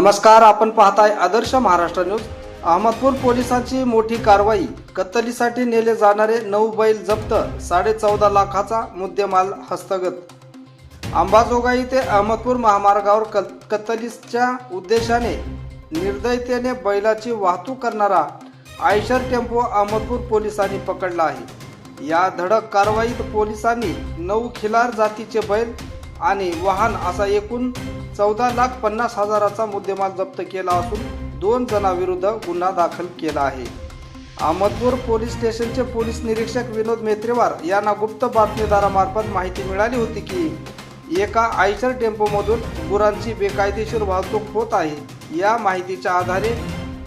नमस्कार, आपण पाहताय आदर्श महाराष्ट्र न्यूज। अहमदपूर पोलिसांची मोठी कारवाई। कत्तलीसाठी नेले जाणारे 9 बैल जप्त, 14.5 लाखाचा मुद्देमाल हस्तगत। अंबाजोगाई ते अहमदपूर महामार्गावर कत्तलीच्या उद्देशाने निर्दयतेने बैलाची वाहतूक करणारा आयशर टेम्पो अहमदपूर पोलिसांनी पकडला आहे। या धडक कारवाईत पोलिसांनी 9 खिलार जातीचे बैल आणि वाहन असा एकूण 14,50,000चा मुद्देमाल जप्त केला असून 2 जणांविरुद्ध गुन्हा दाखल केला आहे। अहमदपूर पोलीस स्टेशनचे पोलीस निरीक्षक विनोद मेत्रेवार यांना गुप्त बातमीदारामार्फत माहिती मिळाली होती की एका आयशर टेम्पोमधून गुरांची बेकायदेशीर वाहतूक होत आहे। या माहितीच्या आधारे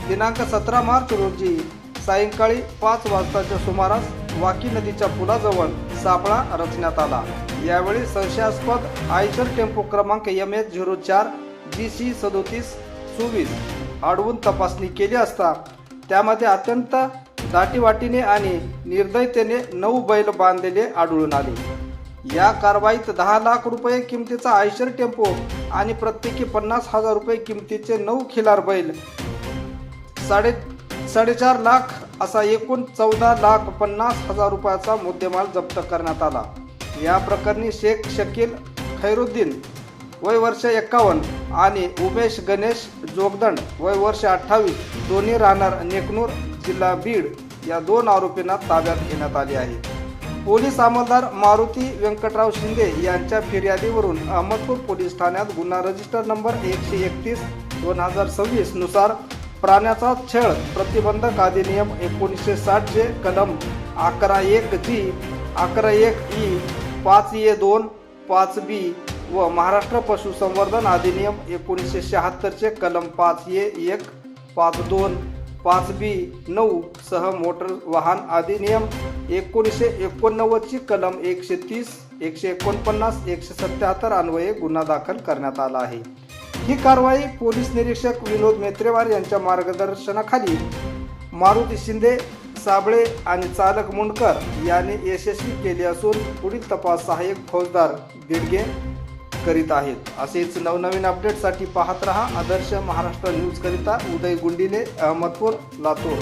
दिनांक 17 मार्च रोजी सायंकाळी 5 वाजताच्या सुमारास वाकी नदीच्या पुलाजवळ सापळा रचण्यात आला। यावेळी संशयास्पद आयशर टेम्पो क्रमांक MS04 GC 3724 अडवून तपासणी केली असता त्यामध्ये अत्यंत दाटीवाटीने आणि निर्दयतेने 9 बैल बांधलेले आढळून आले। या कारवाईत 10 लाख रुपये किमतीचा आयशर टेम्पो आणि प्रत्येकी 50,000 रुपये किमतीचे 9 खिलार बैल 4.5 लाख असा एकूण 14,50,000 रुपयाचा मुद्देमाल जप्त करण्यात आला। या प्रकरणी शेख शकील खैरुद्दीन वय वर्ष 51 आणि उमेश गणेश जोगदंड वय वर्ष 28 दोन्ही राहणार नेकनूर जिल्हा बीड या 2 आरोपींना ताब्यात घेण्यात आले आहे। पोलीस अंमलदार मारुती व्यंकटराव शिंदे यांच्या फिर्यादीवरून अहमदपूर पोलीस ठाण्यात गुन्हा रजिस्टर नंबर 131/2026 नुसार प्राण्याचा छळ प्रतिबंधक अधिनियम 1960 चे कलम 11(1)G 11(1)E 5A2 5B व महाराष्ट्र पशुसंवर्धन अधिनियम 1976 चे कलम 5A1 5(2) 5B9 सह मोटर वाहन अधिनियम 1989 ची कलम 130 149 177 अन्वये गुन्हा दाखल करण्यात आला आहे। ही कारवाई पोलीस निरीक्षक विनोद मेत्रेवार यांच्या मार्गदर्शनाखाली मारुती शिंदे साबळे आणि चालक मुंडकर यांनी यशस्वी केली असून पुढील तपास सहाय्यक फौजदार बिडगे करीत आहेत। असेच नवनवीन अपडेटसाठी पाहत रहा आदर्श महाराष्ट्र न्यूज करिता उदय गुंडिले, अहमदपूर, लातूर।